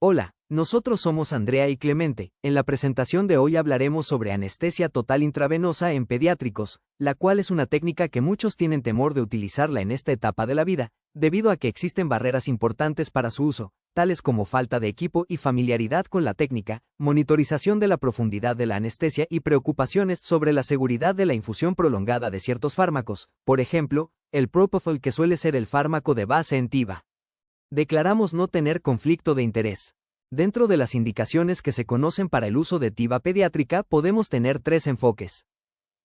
Hola, nosotros somos Andrea y Clemente. En la presentación de hoy hablaremos sobre anestesia total intravenosa en pediátricos, la cual es una técnica que muchos tienen temor de utilizarla en esta etapa de la vida, debido a que existen barreras importantes para su uso, tales como falta de equipo y familiaridad con la técnica, monitorización de la profundidad de la anestesia y preocupaciones sobre la seguridad de la infusión prolongada de ciertos fármacos, por ejemplo, el propofol, que suele ser el fármaco de base en TIVA. Declaramos no tener conflicto de interés. Dentro de las indicaciones que se conocen para el uso de TIVA pediátrica podemos tener tres enfoques.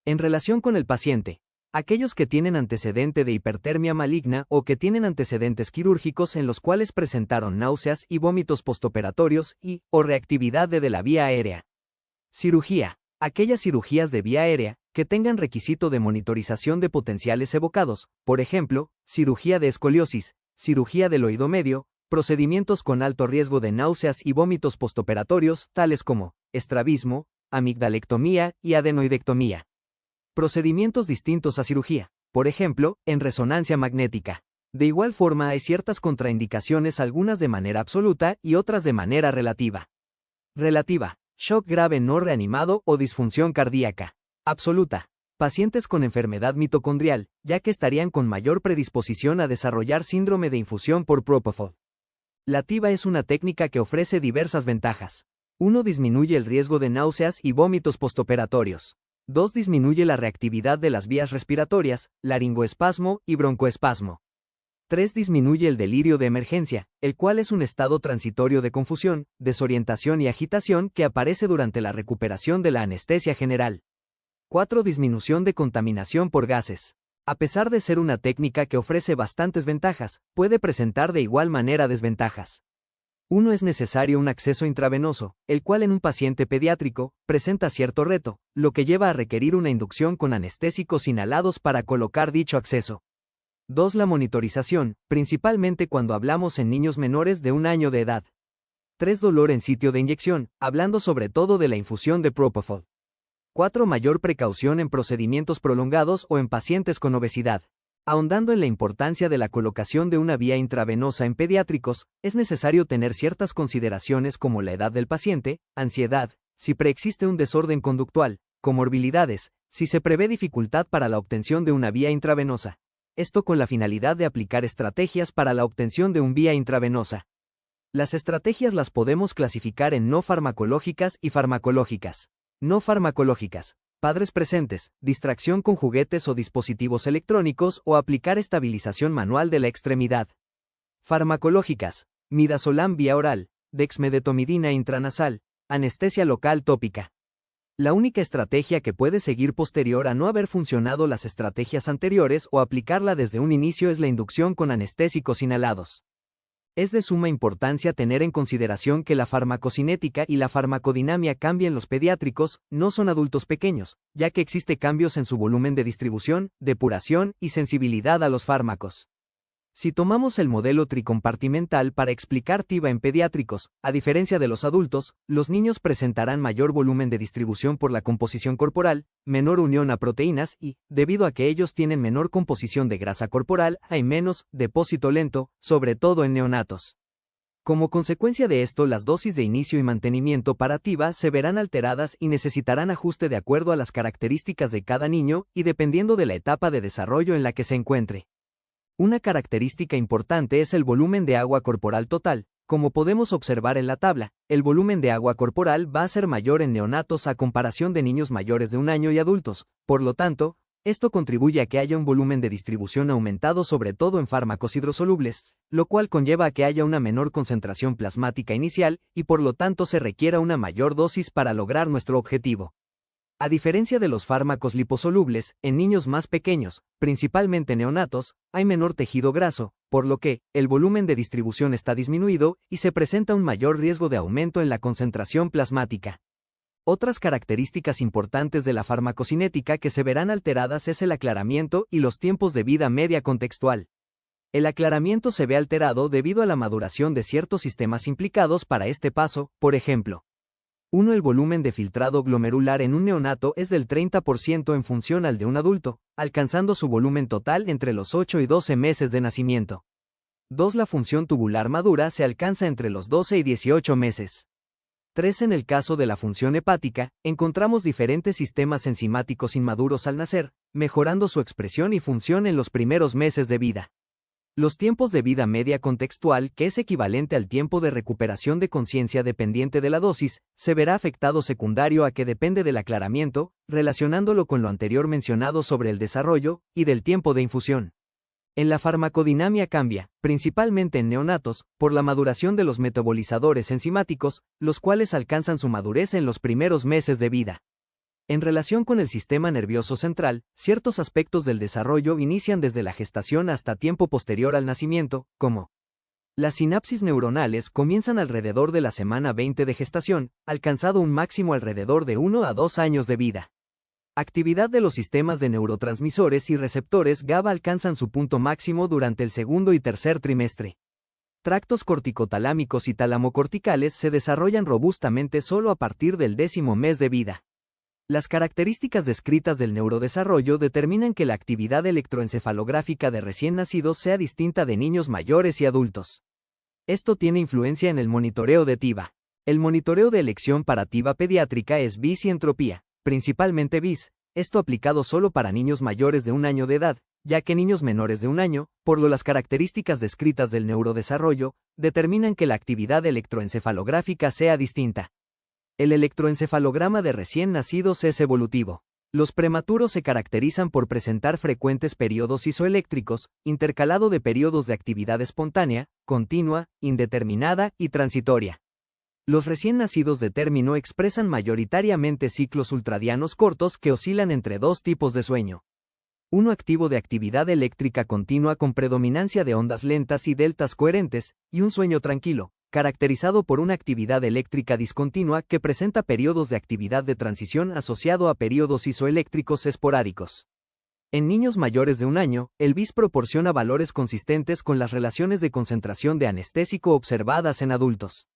En relación con el paciente, aquellos que tienen antecedente de hipertermia maligna o que tienen antecedentes quirúrgicos en los cuales presentaron náuseas y vómitos postoperatorios o reactividad de la vía aérea. Cirugía. Aquellas cirugías de vía aérea que tengan requisito de monitorización de potenciales evocados, por ejemplo, cirugía de escoliosis, cirugía del oído medio, procedimientos con alto riesgo de náuseas y vómitos postoperatorios, tales como estrabismo, amigdalectomía y adenoidectomía. Procedimientos distintos a cirugía, por ejemplo, en resonancia magnética. De igual forma hay ciertas contraindicaciones, algunas de manera absoluta y otras de manera relativa. Relativa: shock grave no reanimado o disfunción cardíaca. Absoluta: pacientes con enfermedad mitocondrial, ya que estarían con mayor predisposición a desarrollar síndrome de infusión por propofol. La TIVA es una técnica que ofrece diversas ventajas. 1. Disminuye el riesgo de náuseas y vómitos postoperatorios. 2. Disminuye la reactividad de las vías respiratorias, laringoespasmo y broncoespasmo. 3. Disminuye el delirio de emergencia, el cual es un estado transitorio de confusión, desorientación y agitación que aparece durante la recuperación de la anestesia general. 4. Disminución de contaminación por gases. A pesar de ser una técnica que ofrece bastantes ventajas, puede presentar de igual manera desventajas. 1. Es necesario un acceso intravenoso, el cual en un paciente pediátrico presenta cierto reto, lo que lleva a requerir una inducción con anestésicos inhalados para colocar dicho acceso. 2. La monitorización, principalmente cuando hablamos en niños menores de 1 año de edad. 3. Dolor en sitio de inyección, hablando sobre todo de la infusión de propofol. 4. Mayor precaución en procedimientos prolongados o en pacientes con obesidad. Ahondando en la importancia de la colocación de una vía intravenosa en pediátricos, es necesario tener ciertas consideraciones como la edad del paciente, ansiedad, si preexiste un desorden conductual, comorbilidades, si se prevé dificultad para la obtención de una vía intravenosa. Esto con la finalidad de aplicar estrategias para la obtención de una vía intravenosa. Las estrategias las podemos clasificar en no farmacológicas y farmacológicas. No farmacológicas: padres presentes, distracción con juguetes o dispositivos electrónicos o aplicar estabilización manual de la extremidad. Farmacológicas: midazolam vía oral, dexmedetomidina intranasal, anestesia local tópica. La única estrategia que puede seguir posterior a no haber funcionado las estrategias anteriores o aplicarla desde un inicio es la inducción con anestésicos inhalados. Es de suma importancia tener en consideración que la farmacocinética y la farmacodinamia cambian en los pediátricos, no son adultos pequeños, ya que existe cambios en su volumen de distribución, depuración y sensibilidad a los fármacos. Si tomamos el modelo tricompartimental para explicar TIVA en pediátricos, a diferencia de los adultos, los niños presentarán mayor volumen de distribución por la composición corporal, menor unión a proteínas y, debido a que ellos tienen menor composición de grasa corporal, hay menos depósito lento, sobre todo en neonatos. Como consecuencia de esto, las dosis de inicio y mantenimiento para TIVA se verán alteradas y necesitarán ajuste de acuerdo a las características de cada niño y dependiendo de la etapa de desarrollo en la que se encuentre. Una característica importante es el volumen de agua corporal total. Como podemos observar en la tabla, el volumen de agua corporal va a ser mayor en neonatos a comparación de niños mayores de 1 año y adultos. Por lo tanto, esto contribuye a que haya un volumen de distribución aumentado, sobre todo en fármacos hidrosolubles, lo cual conlleva a que haya una menor concentración plasmática inicial y por lo tanto se requiera una mayor dosis para lograr nuestro objetivo. A diferencia de los fármacos liposolubles, en niños más pequeños, principalmente neonatos, hay menor tejido graso, por lo que el volumen de distribución está disminuido y se presenta un mayor riesgo de aumento en la concentración plasmática. Otras características importantes de la farmacocinética que se verán alteradas es el aclaramiento y los tiempos de vida media contextual. El aclaramiento se ve alterado debido a la maduración de ciertos sistemas implicados para este paso, por ejemplo. 1. El volumen de filtrado glomerular en un neonato es del 30% en función al de un adulto, alcanzando su volumen total entre los 8 y 12 meses de nacimiento. 2. La función tubular madura se alcanza entre los 12 y 18 meses. 3. En el caso de la función hepática, encontramos diferentes sistemas enzimáticos inmaduros al nacer, mejorando su expresión y función en los primeros meses de vida. Los tiempos de vida media contextual, que es equivalente al tiempo de recuperación de conciencia dependiente de la dosis, se verá afectado secundario a que depende del aclaramiento, relacionándolo con lo anterior mencionado sobre el desarrollo y del tiempo de infusión. En la farmacodinamia cambia, principalmente en neonatos, por la maduración de los metabolizadores enzimáticos, los cuales alcanzan su madurez en los primeros meses de vida. En relación con el sistema nervioso central, ciertos aspectos del desarrollo inician desde la gestación hasta tiempo posterior al nacimiento, como las sinapsis neuronales comienzan alrededor de la semana 20 de gestación, alcanzado un máximo alrededor de 1 a 2 años de vida. Actividad de los sistemas de neurotransmisores y receptores GABA alcanzan su punto máximo durante el segundo y tercer trimestre. Tractos corticotalámicos y talamocorticales se desarrollan robustamente solo a partir del 10º mes de vida. Las características descritas del neurodesarrollo determinan que la actividad electroencefalográfica de recién nacidos sea distinta de niños mayores y adultos. Esto tiene influencia en el monitoreo de TIVA. El monitoreo de elección para TIVA pediátrica es BIS y entropía, principalmente BIS, esto aplicado solo para niños mayores de 1 año de edad, ya que niños menores de 1 año, por lo las características descritas del neurodesarrollo, determinan que la actividad electroencefalográfica sea distinta. El electroencefalograma de recién nacidos es evolutivo. Los prematuros se caracterizan por presentar frecuentes periodos isoeléctricos, intercalado de periodos de actividad espontánea, continua, indeterminada y transitoria. Los recién nacidos de término expresan mayoritariamente ciclos ultradianos cortos que oscilan entre 2 tipos de sueño. Uno activo de actividad eléctrica continua con predominancia de ondas lentas y deltas coherentes, y un sueño tranquilo, caracterizado por una actividad eléctrica discontinua que presenta periodos de actividad de transición asociado a periodos isoeléctricos esporádicos. En niños mayores de 1 año, el BIS proporciona valores consistentes con las relaciones de concentración de anestésico observadas en adultos.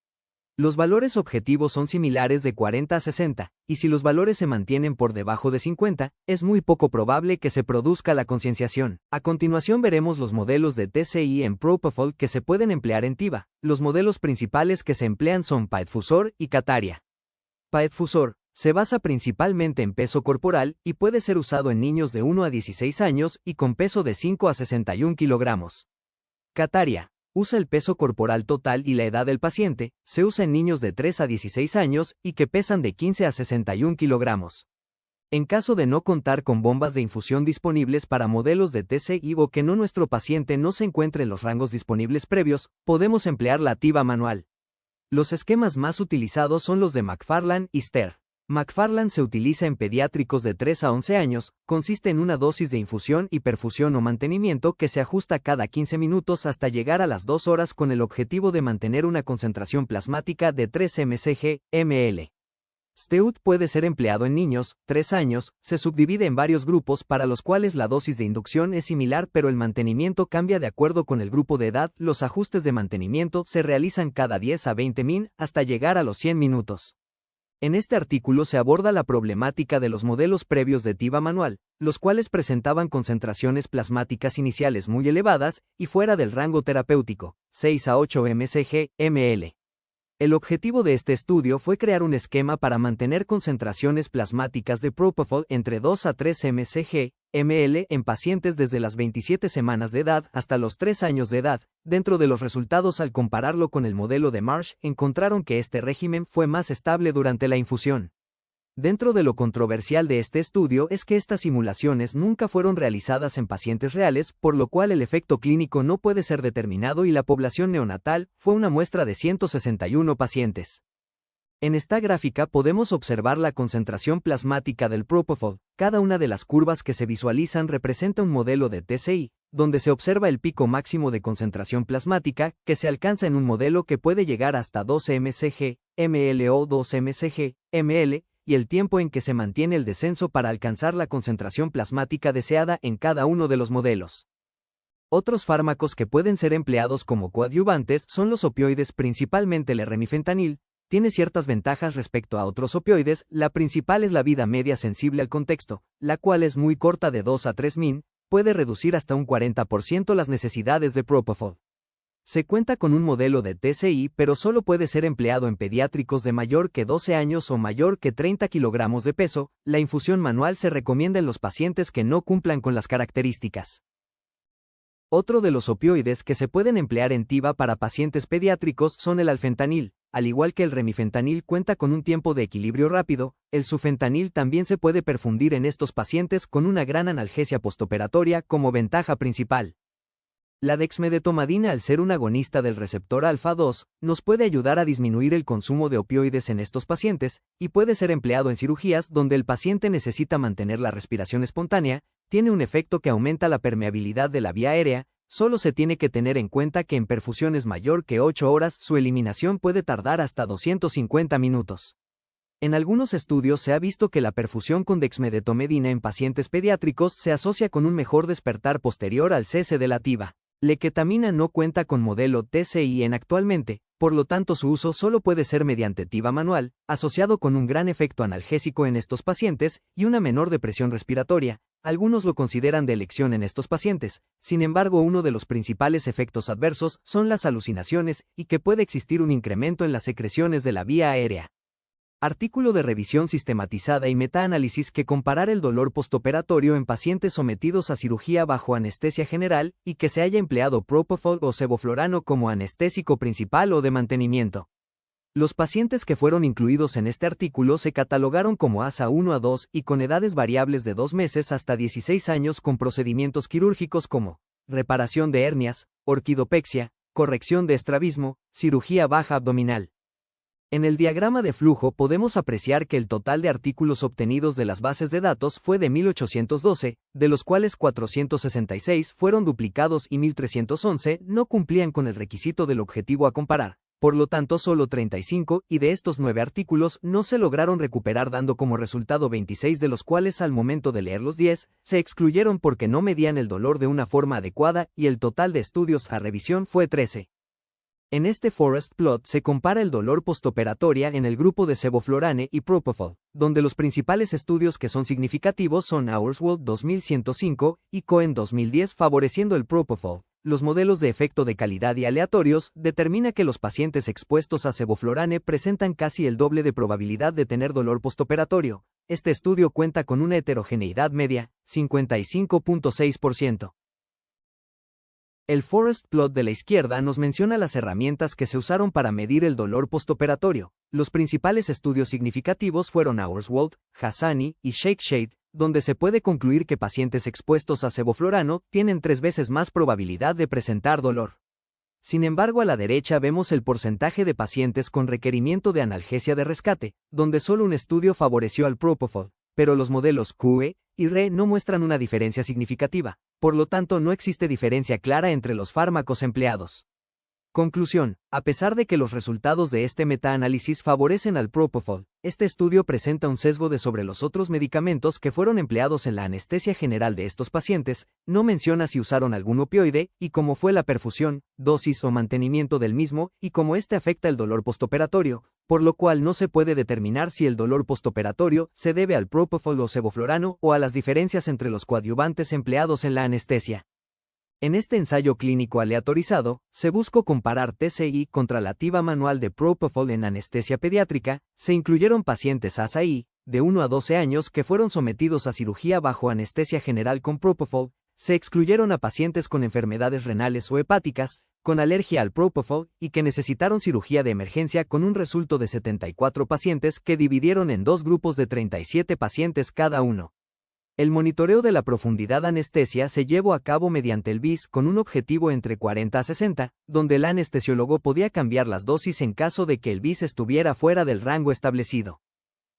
Los valores objetivos son similares de 40 a 60, y si los valores se mantienen por debajo de 50, es muy poco probable que se produzca la concienciación. A continuación veremos los modelos de TCI en Propofol que se pueden emplear en TIVA. Los modelos principales que se emplean son PAEDFusor y Cataria. PAEDFusor se basa principalmente en peso corporal y puede ser usado en niños de 1 a 16 años y con peso de 5 a 61 kilogramos. Cataria usa el peso corporal total y la edad del paciente, se usa en niños de 3 a 16 años y que pesan de 15 a 61 kilogramos. En caso de no contar con bombas de infusión disponibles para modelos de TCI o que nuestro paciente no se encuentre en los rangos disponibles previos, podemos emplear la TIVA manual. Los esquemas más utilizados son los de McFarland y Ster. McFarland se utiliza en pediátricos de 3 a 11 años, consiste en una dosis de infusión y perfusión o mantenimiento que se ajusta cada 15 minutos hasta llegar a las 2 horas con el objetivo de mantener una concentración plasmática de 3 mcg/ml. STEUT puede ser empleado en niños, 3 años, se subdivide en varios grupos para los cuales la dosis de inducción es similar pero el mantenimiento cambia de acuerdo con el grupo de edad, los ajustes de mantenimiento se realizan cada 10 a 20 min hasta llegar a los 100 minutos. En este artículo se aborda la problemática de los modelos previos de TIVA manual, los cuales presentaban concentraciones plasmáticas iniciales muy elevadas y fuera del rango terapéutico, 6 a 8 mcg/ml. El objetivo de este estudio fue crear un esquema para mantener concentraciones plasmáticas de Propofol entre 2 a 3 mcg/ml en pacientes desde las 27 semanas de edad hasta los 3 años de edad. Dentro de los resultados al compararlo con el modelo de Marsh, encontraron que este régimen fue más estable durante la infusión. Dentro de lo controversial de este estudio es que estas simulaciones nunca fueron realizadas en pacientes reales, por lo cual el efecto clínico no puede ser determinado y la población neonatal fue una muestra de 161 pacientes. En esta gráfica podemos observar la concentración plasmática del Propofol. Cada una de las curvas que se visualizan representa un modelo de TCI, donde se observa el pico máximo de concentración plasmática, que se alcanza en un modelo que puede llegar hasta 12 mcg/ml o 2 mcg/ml, y el tiempo en que se mantiene el descenso para alcanzar la concentración plasmática deseada en cada uno de los modelos. Otros fármacos que pueden ser empleados como coadyuvantes son los opioides, principalmente el remifentanil. Tiene ciertas ventajas respecto a otros opioides, la principal es la vida media sensible al contexto, la cual es muy corta de 2 a 3 min, puede reducir hasta un 40% las necesidades de Propofol. Se cuenta con un modelo de TCI, pero solo puede ser empleado en pediátricos de mayor que 12 años o mayor que 30 kilogramos de peso. La infusión manual se recomienda en los pacientes que no cumplan con las características. Otro de los opioides que se pueden emplear en TIVA para pacientes pediátricos son el alfentanil. Al igual que el remifentanil cuenta con un tiempo de equilibrio rápido, el sufentanil también se puede perfundir en estos pacientes con una gran analgesia postoperatoria como ventaja principal. La dexmedetomidina, al ser un agonista del receptor alfa-2, nos puede ayudar a disminuir el consumo de opioides en estos pacientes, y puede ser empleado en cirugías donde el paciente necesita mantener la respiración espontánea. Tiene un efecto que aumenta la permeabilidad de la vía aérea. Solo se tiene que tener en cuenta que en perfusiones mayor que 8 horas su eliminación puede tardar hasta 250 minutos. En algunos estudios se ha visto que la perfusión con dexmedetomidina en pacientes pediátricos se asocia con un mejor despertar posterior al cese de la TIVA. La ketamina no cuenta con modelo TCI actualmente, por lo tanto su uso solo puede ser mediante TIVA manual, asociado con un gran efecto analgésico en estos pacientes y una menor depresión respiratoria. Algunos lo consideran de elección en estos pacientes. Sin embargo, uno de los principales efectos adversos son las alucinaciones y que puede existir un incremento en las secreciones de la vía aérea. Artículo de revisión sistematizada y metaanálisis que comparar el dolor postoperatorio en pacientes sometidos a cirugía bajo anestesia general y que se haya empleado propofol o sevoflurano como anestésico principal o de mantenimiento. Los pacientes que fueron incluidos en este artículo se catalogaron como ASA 1 a 2 y con edades variables de 2 meses hasta 16 años con procedimientos quirúrgicos como reparación de hernias, orquidopexia, corrección de estrabismo, cirugía baja abdominal. En el diagrama de flujo podemos apreciar que el total de artículos obtenidos de las bases de datos fue de 1812, de los cuales 466 fueron duplicados y 1311 no cumplían con el requisito del objetivo a comparar. Por lo tanto, solo 35 y de estos 9 artículos no se lograron recuperar, dando como resultado 26 de los cuales al momento de leer los 10 se excluyeron porque no medían el dolor de una forma adecuada y el total de estudios a revisión fue 13. En este forest plot se compara el dolor postoperatoria en el grupo de sevoflurane y propofol, donde los principales estudios que son significativos son Auerswald 2105 y Cohen 2010 favoreciendo el propofol. Los modelos de efecto de calidad y aleatorios determina que los pacientes expuestos a sevoflurane presentan casi el doble de probabilidad de tener dolor postoperatorio. Este estudio cuenta con una heterogeneidad media, 55.6%. El forest plot de la izquierda nos menciona las herramientas que se usaron para medir el dolor postoperatorio. Los principales estudios significativos fueron Auerswald, Hassani y Shakeshade, donde se puede concluir que pacientes expuestos a sevoflurano tienen 3 veces más probabilidad de presentar dolor. Sin embargo, a la derecha vemos el porcentaje de pacientes con requerimiento de analgesia de rescate, donde solo un estudio favoreció al propofol, pero los modelos QE y RE no muestran una diferencia significativa. Por lo tanto, no existe diferencia clara entre los fármacos empleados. Conclusión: a pesar de que los resultados de este metaanálisis favorecen al propofol, este estudio presenta un sesgo sobre los otros medicamentos que fueron empleados en la anestesia general de estos pacientes. No menciona si usaron algún opioide, y cómo fue la perfusión, dosis o mantenimiento del mismo, y cómo este afecta el dolor postoperatorio, por lo cual no se puede determinar si el dolor postoperatorio se debe al propofol o sevoflurano o a las diferencias entre los coadyuvantes empleados en la anestesia. En este ensayo clínico aleatorizado, se buscó comparar TCI contra la TIVA manual de propofol en anestesia pediátrica. Se incluyeron pacientes ASA-I, de 1 a 12 años que fueron sometidos a cirugía bajo anestesia general con propofol. Se excluyeron a pacientes con enfermedades renales o hepáticas, con alergia al propofol y que necesitaron cirugía de emergencia, con un resultado de 74 pacientes que dividieron en 2 grupos de 37 pacientes cada uno. El monitoreo de la profundidad anestesia se llevó a cabo mediante el BIS con un objetivo entre 40 a 60, donde el anestesiólogo podía cambiar las dosis en caso de que el BIS estuviera fuera del rango establecido.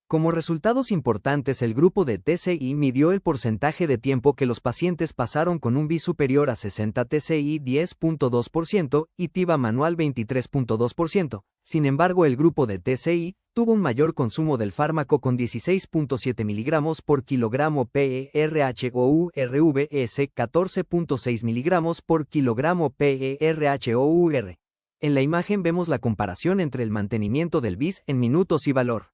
Como resultados importantes, el grupo de TCI midió el porcentaje de tiempo que los pacientes pasaron con un BIS superior a 60 TCI 10.2% y TIVA manual 23.2%. Sin embargo, el grupo de TCI tuvo un mayor consumo del fármaco con 16.7 mg por kilogramo PERHOURVS 14.6 mg por kilogramo PERHOUR. En la imagen vemos la comparación entre el mantenimiento del BIS en minutos y valor.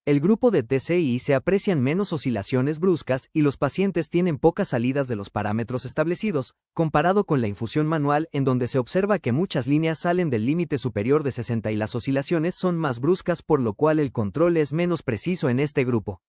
El grupo de TCI se aprecian menos oscilaciones bruscas y los pacientes tienen pocas salidas de los parámetros establecidos, comparado con la infusión manual en donde se observa que muchas líneas salen del límite superior de 60 y las oscilaciones son más bruscas por lo cual el control es menos preciso en este grupo.